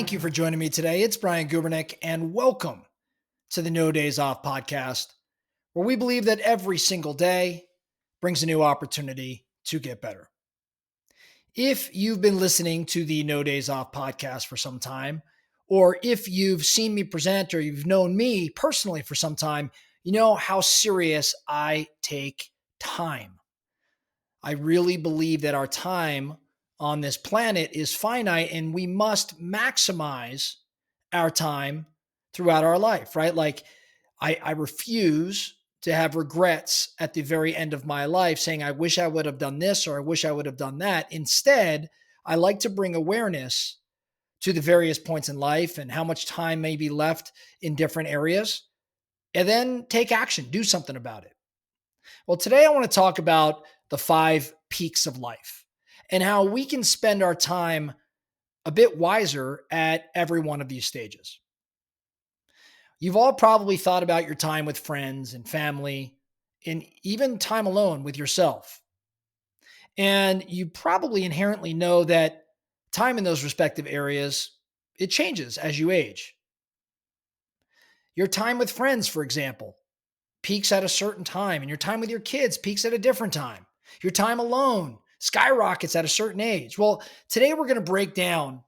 Thank you for joining me today. It's Brian Gubernick, and welcome to the No Days Off podcast, where we believe that every single day brings a new opportunity to get better. If you've been listening to the No Days Off podcast for some time, or if you've seen me present or you've known me personally for some time, you know how serious I take time. I really believe that our time on this planet is finite and we must maximize our time throughout our life, right? Like, I refuse to have regrets at the very end of my life saying, I wish I would have done this or I wish I would have done that. Instead, I like to bring awareness to the various points in life and how much time may be left in different areas, and then take action, do something about it. Well, today I want to talk about the 5 peaks of life and how we can spend our time a bit wiser at every one of these stages. You've all probably thought about your time with friends and family and even time alone with yourself. And you probably inherently know that time in those respective areas, it changes as you age. Your time with friends, for example, peaks at a certain time, and your time with your kids peaks at a different time. Your time alone skyrockets at a certain age. Well, today we're going to break down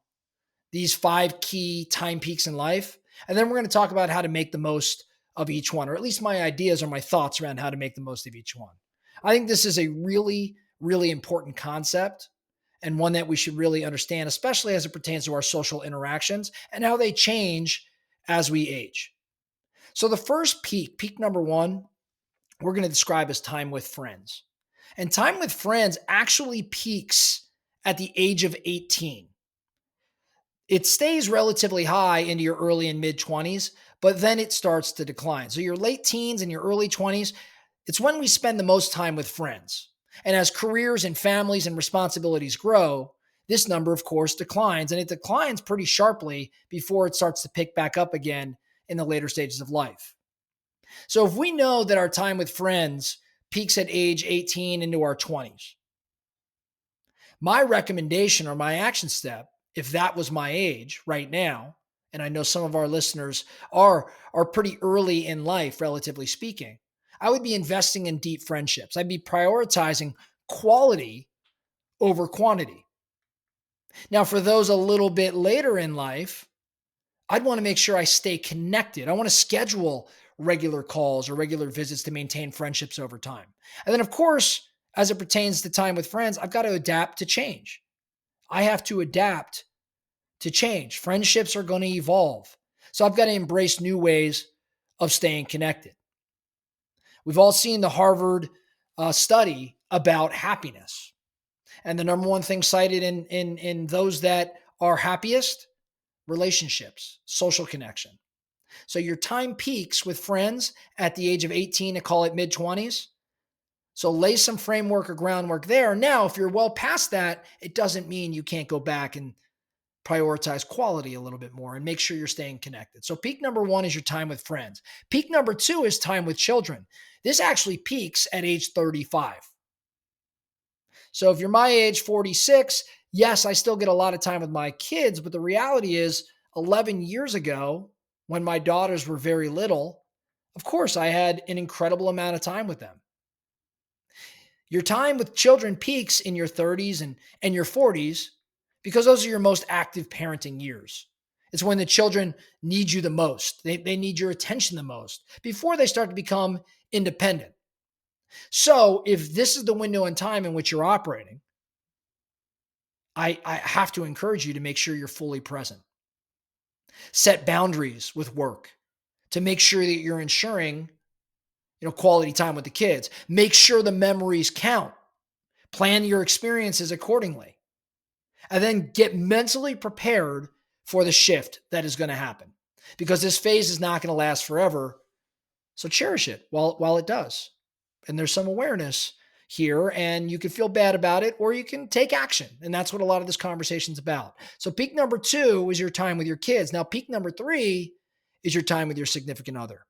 these 5 key time peaks in life, and then we're going to talk about how to make the most of each one, or at least my ideas or my thoughts around how to make the most of each one. I think this is a really, really important concept and one that we should really understand, especially as it pertains to our social interactions and how they change as we age. So the first peak, peak number 1, we're going to describe as time with friends. And time with friends actually peaks at the age of 18. It stays relatively high into your early and mid 20s, but then it starts to decline. So your late teens and your early 20s, it's when we spend the most time with friends. And as careers and families and responsibilities grow, this number, of course, declines, and it declines pretty sharply before it starts to pick back up again in the later stages of life. So if we know that our time with friends peaks at age 18 into our 20s, my recommendation or my action step, if that was my age right now, and I know some of our listeners are pretty early in life, relatively speaking, I would be investing in deep friendships. I'd be prioritizing quality over quantity. Now, for those a little bit later in life, I'd want to make sure I stay connected. I want to schedule regular calls or regular visits to maintain friendships over time. And then, of course, as it pertains to time with friends, I've got to adapt to change. I have to adapt to change. Friendships are going to evolve. So I've got to embrace new ways of staying connected. We've all seen the Harvard study about happiness. And the number one thing cited in those that are happiest, relationships, social connection. So your time peaks with friends at the age of 18 to call it mid 20s. So lay some framework or groundwork there. Now, if you're well past that, it doesn't mean you can't go back and prioritize quality a little bit more and make sure you're staying connected. So peak number 1 is your time with friends. Peak number 2 is time with children. This actually peaks at age 35. So if you're my age, 46, yes, I still get a lot of time with my kids, but the reality is 11 years ago, when my daughters were very little, of course, I had an incredible amount of time with them. Your time with children peaks in your 30s and your 40s because those are your most active parenting years. It's when the children need you the most. They need your attention the most before they start to become independent. So if this is the window in time in which you're operating, I have to encourage you to make sure you're fully present. Set boundaries with work to make sure that you're ensuring, quality time with the kids. Make sure the memories count. Plan your experiences accordingly. And then get mentally prepared for the shift that is going to happen, because this phase is not going to last forever. So cherish it while it does. And there's some awareness here, and you can feel bad about it, or you can take action. And that's what a lot of this conversation is about. So peak number 2 is your time with your kids. Now, peak number 3 is your time with your significant other.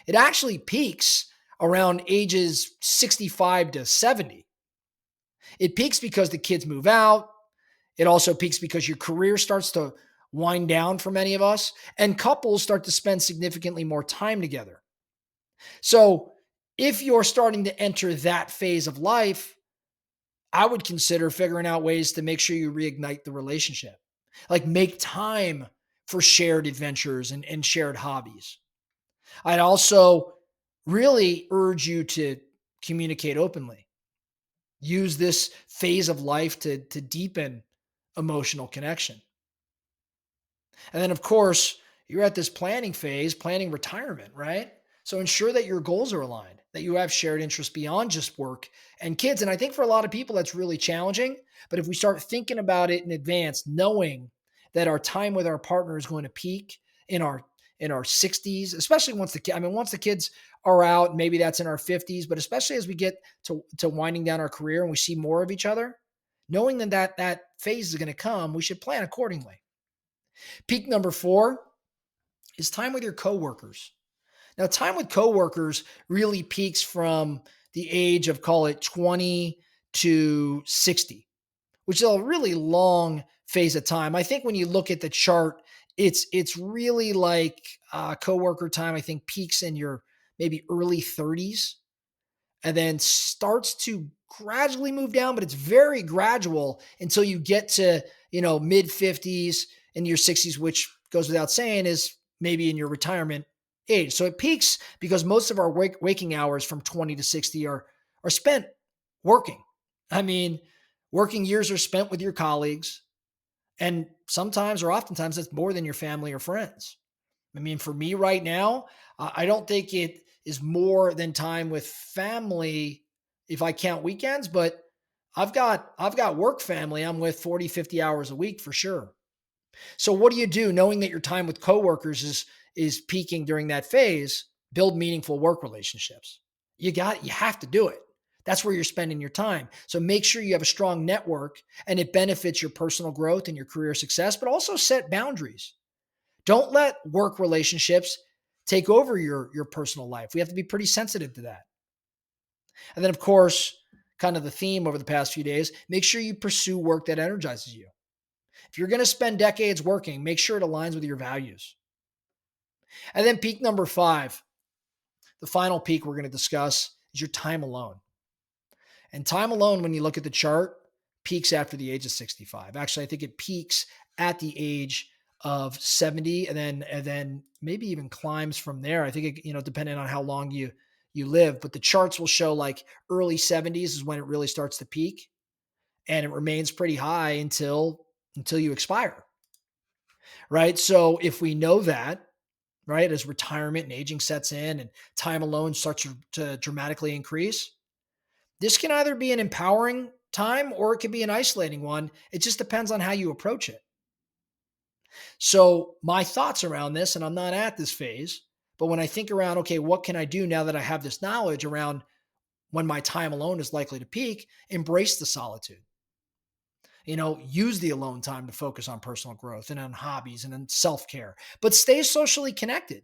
It actually peaks around ages 65 to 70. It peaks because the kids move out. It also peaks because your career starts to wind down for many of us, and couples start to spend significantly more time together. So, if you're starting to enter that phase of life, I would consider figuring out ways to make sure you reignite the relationship. Like make time for shared adventures and shared hobbies. I'd also really urge you to communicate openly. Use this phase of life to deepen emotional connection. And then, of course, you're at this planning phase, planning retirement, right? So ensure that your goals are aligned, that you have shared interests beyond just work and kids. And I think for a lot of people, that's really challenging. But if we start thinking about it in advance, knowing that our time with our partner is going to peak in our 60s, especially once the kids are out, maybe that's in our 50s, but especially as we get to winding down our career and we see more of each other, knowing that phase is going to come, we should plan accordingly. Peak number 4 is time with your coworkers. Now, time with coworkers really peaks from the age of, call it 20 to 60, which is a really long phase of time. I think when you look at the chart, it's really like coworker time. I think peaks in your maybe early 30s and then starts to gradually move down, but it's very gradual until you get to, mid 50s and your 60s, which goes without saying is maybe in your retirement age. So it peaks because most of our waking hours from 20 to 60 are spent working. I mean, working years are spent with your colleagues, and sometimes or oftentimes that's more than your family or friends. I mean, for me right now, I don't think it is more than time with family if I count weekends, but I've got work family I'm with 40, 50 hours a week for sure. So what do you do knowing that your time with coworkers is peaking during that phase? Build meaningful work relationships. You have to do it. That's where you're spending your time. So make sure you have a strong network and it benefits your personal growth and your career success, but also set boundaries. Don't let work relationships take over your personal life. We have to be pretty sensitive to that. And then, of course, kind of the theme over the past few days, make sure you pursue work that energizes you. If you're going to spend decades working, make sure it aligns with your values. And then peak number 5, the final peak we're going to discuss is your time alone. And time alone, when you look at the chart, peaks after the age of 65. Actually, I think it peaks at the age of 70 and then maybe even climbs from there. I think depending on how long you live, but the charts will show like early 70s is when it really starts to peak and it remains pretty high until you expire. Right? So if we know that, right, as retirement and aging sets in and time alone starts to dramatically increase, this can either be an empowering time or it could be an isolating one. It just depends on how you approach it. So, my thoughts around this, and I'm not at this phase, but when I think around, okay, what can I do now that I have this knowledge around when my time alone is likely to peak? Embrace the solitude. Use the alone time to focus on personal growth and on hobbies and on self care, but stay socially connected,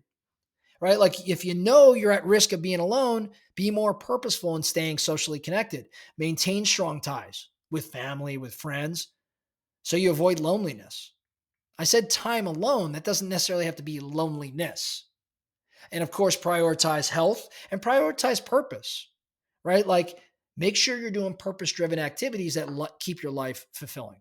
right? Like if you know you're at risk of being alone, be more purposeful in staying socially connected. Maintain strong ties with family, with friends, so you avoid loneliness. I said time alone. That doesn't necessarily have to be loneliness. And of course, prioritize health and prioritize purpose, right? Like make sure you're doing purpose driven activities that keep your life fulfilling.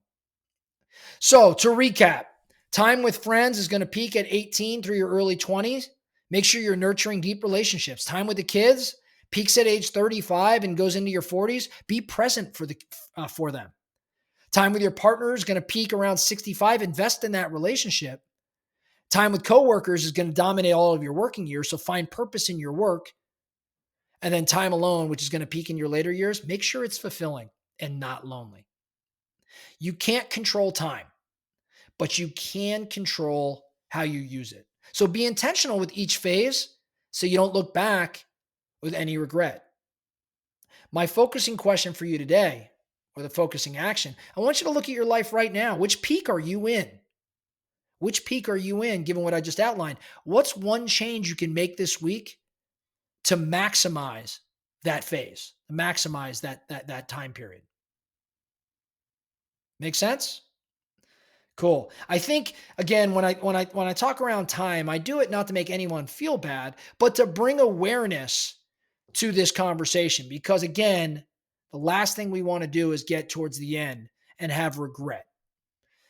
So to recap, time with friends is going to peak at 18 through your early 20s. Make sure you're nurturing deep relationships. Time with the kids peaks at age 35 and goes into your 40s. Be present for them. Time with your partner is going to peak around 65. Invest in that relationship. Time with coworkers is going to dominate all of your working years. So find purpose in your work. And then time alone, which is going to peak in your later years, make sure it's fulfilling and not lonely. You can't control time, but you can control how you use it. So be intentional with each phase so you don't look back with any regret. My focusing question for you today, or the focusing action, I want you to look at your life right now. Which peak are you in? Which peak are you in, given what I just outlined? What's one change you can make this week to maximize that phase, to maximize that time period? Make sense? Cool. I think again when I talk around time, I do it not to make anyone feel bad, but to bring awareness to this conversation because again, the last thing we want to do is get towards the end and have regret.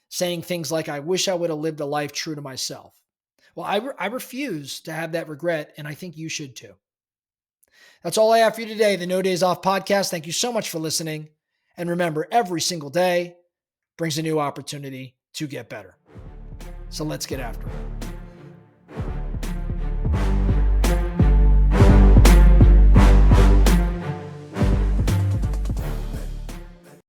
Saying things like I wish I would have lived a life true to myself. Well, I refuse to have that regret and I think you should too. That's all I have for you today, the No Days Off podcast. Thank you so much for listening. And remember, every single day brings a new opportunity to get better. So let's get after it.